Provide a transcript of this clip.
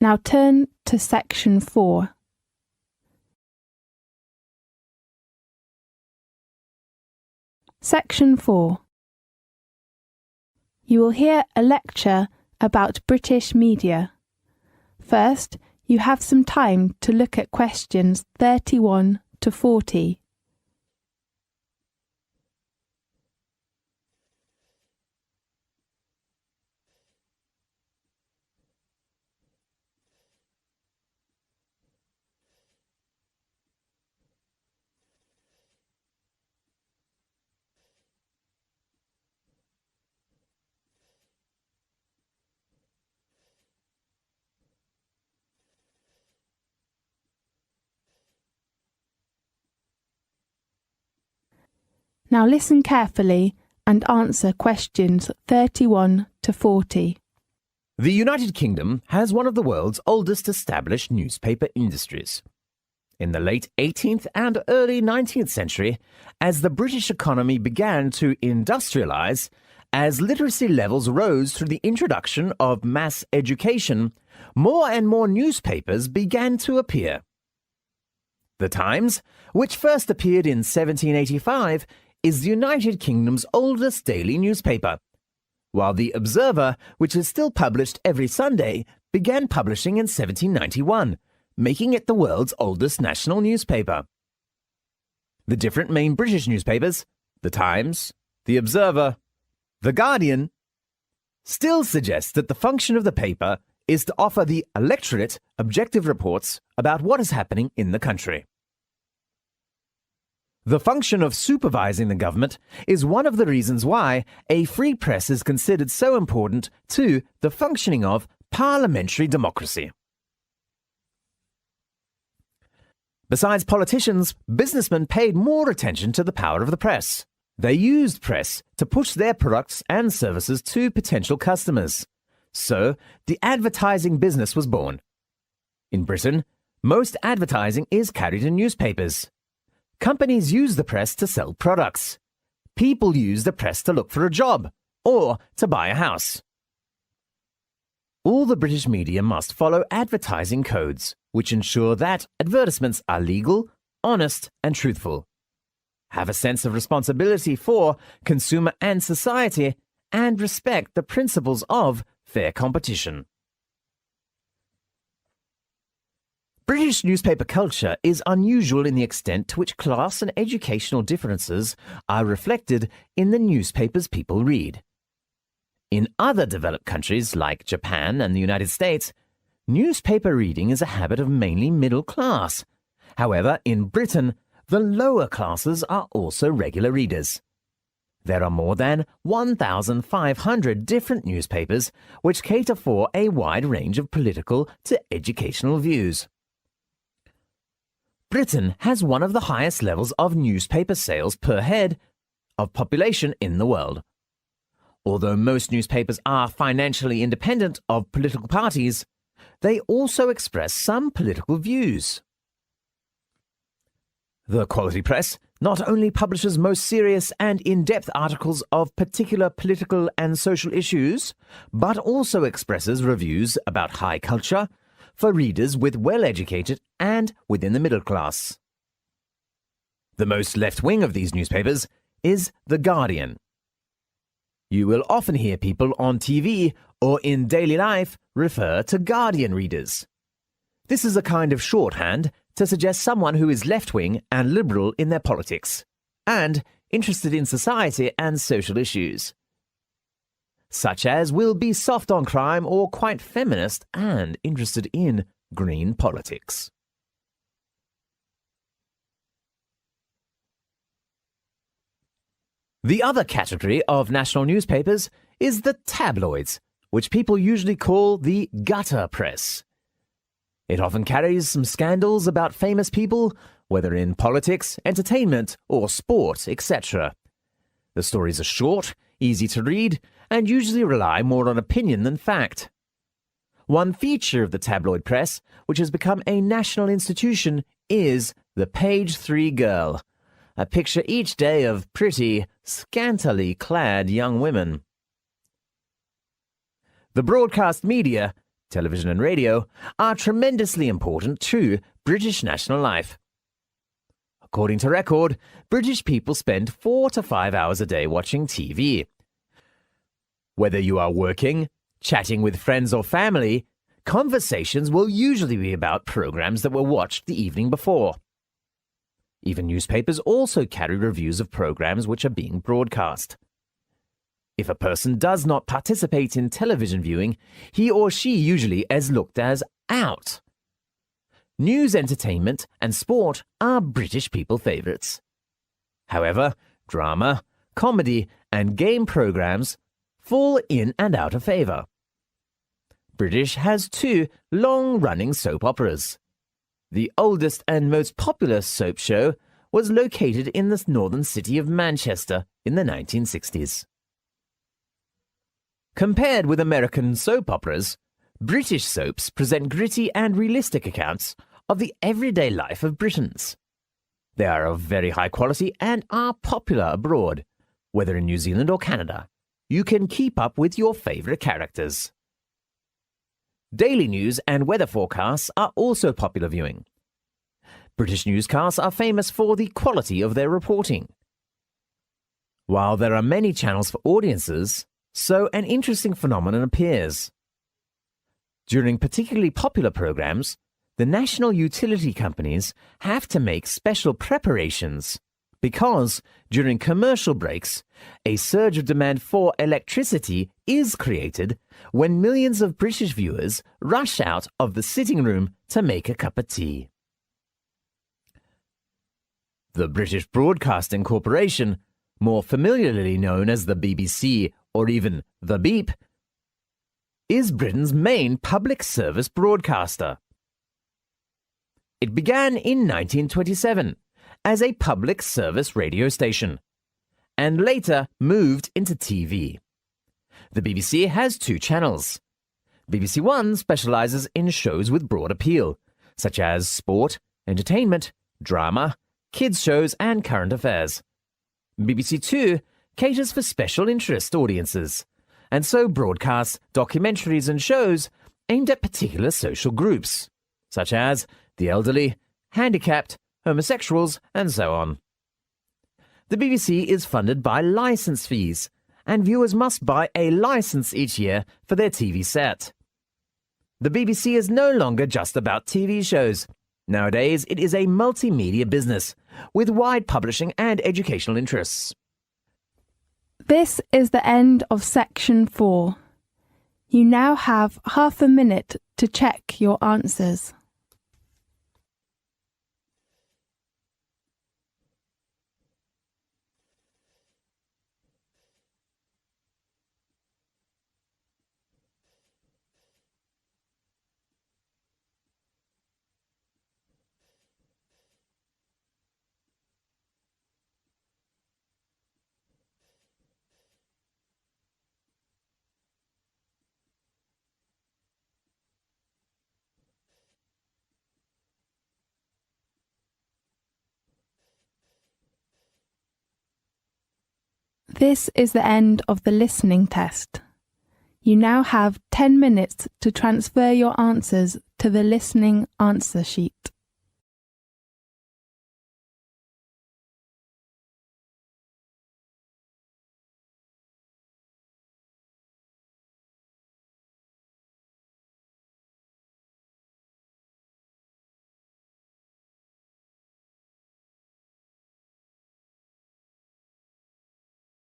Now turn to Section 4. Section 4. You will hear a lecture about British media. First, you have some time to look at questions 31 to 40. Now listen carefully and answer questions 31 to 40. The United Kingdom has one of the world's oldest established newspaper industries. In the late 18th and early 19th century, as the British economy began to industrialise, as literacy levels rose through the introduction of mass education, more and more newspapers began to appear. The Times, which first appeared in 1785, is the United Kingdom's oldest daily newspaper, while the Observer, which is still published every Sunday, began publishing in 1791, making it the world's oldest national newspaper. The different main British newspapers, The Times, The Observer, The Guardian, still suggest that the function of the paper is to offer the electorate objective reports about what is happening in the country. The function of supervising the government is one of the reasons why a free press is considered so important to the functioning of parliamentary democracy. Besides politicians, businessmen paid more attention to the power of the press. They used press to push their products and services to potential customers. So, the advertising business was born. In Britain, most advertising is carried in newspapers. Companies use the press to sell products. People use the press to look for a job or to buy a house. All the British media must follow advertising codes, which ensure that advertisements are legal, honest, and truthful, have a sense of responsibility for consumer and society, and respect the principles of fair competition. British newspaper culture is unusual in the extent to which class and educational differences are reflected in the newspapers people read. In other developed countries like Japan and the United States, newspaper reading is a habit of mainly middle class. However, in Britain, the lower classes are also regular readers. There are more than 1,500 different newspapers which cater for a wide range of political to educational views. Britain has one of the highest levels of newspaper sales per head of population in the world. Although most newspapers are financially independent of political parties, they also express some political views. The quality press not only publishes most serious and in-depth articles of particular political and social issues, but also expresses reviews about high culture, for readers with well-educated and within the middle class. The most left-wing of these newspapers is The Guardian. You will often hear people on TV or in daily life refer to Guardian readers. This is a kind of shorthand to suggest someone who is left-wing and liberal in their politics, and interested in society and social issues, such as will be soft on crime or quite feminist and interested in green politics. The other category of national newspapers is the tabloids, which people usually call the gutter press. It often carries some scandals about famous people, whether in politics, entertainment, or sport, etc. The stories are short, easy to read, and usually rely more on opinion than fact. One feature of the tabloid press, which has become a national institution, is the Page 3 girl, a picture each day of pretty, scantily clad young women. The broadcast media television and radio, are tremendously important to British national life. According to Record, British people spend 4 to 5 hours a day watching TV. Whether you are working, chatting with friends or family, conversations will usually be about programs that were watched the evening before. Even newspapers also carry reviews of programs which are being broadcast. If a person does not participate in television viewing, he or she usually is looked as out. News, entertainment and sport are British people favourites. However, drama, comedy and game programs fall in and out of favour. British has 2 long-running soap operas. The oldest and most popular soap show was located in the northern city of Manchester in the 1960s. Compared with American soap operas, British soaps present gritty and realistic accounts of the everyday life of Britons. They are of very high quality and are popular abroad, whether in New Zealand or Canada. You can keep up with your favourite characters. Daily news and weather forecasts are also popular viewing. British newscasts are famous for the quality of their reporting. While there are many channels for audiences, so an interesting phenomenon appears. During particularly popular programs, the national utility companies have to make special preparations because during commercial breaks, a surge of demand for electricity is created when millions of British viewers rush out of the sitting room to make a cup of tea. The British Broadcasting Corporation, more familiarly known as the BBC or even the Beep, is Britain's main public service broadcaster. It began in 1927 as a public service radio station, and later moved into TV. The BBC has 2 channels. BBC One specialises in shows with broad appeal, such as sport, entertainment, drama, kids shows and current affairs. BBC Two caters for special interest audiences, and so broadcasts documentaries and shows aimed at particular social groups, such as the elderly, handicapped, homosexuals, and so on. The BBC is funded by licence fees, and viewers must buy a licence each year for their TV set. The BBC is no longer just about TV shows. Nowadays, it is a multimedia business with wide publishing and educational interests. This is the end of section 4. You now have half a minute to check your answers. This is the end of the listening test. You now have 10 minutes to transfer your answers to the listening answer sheet.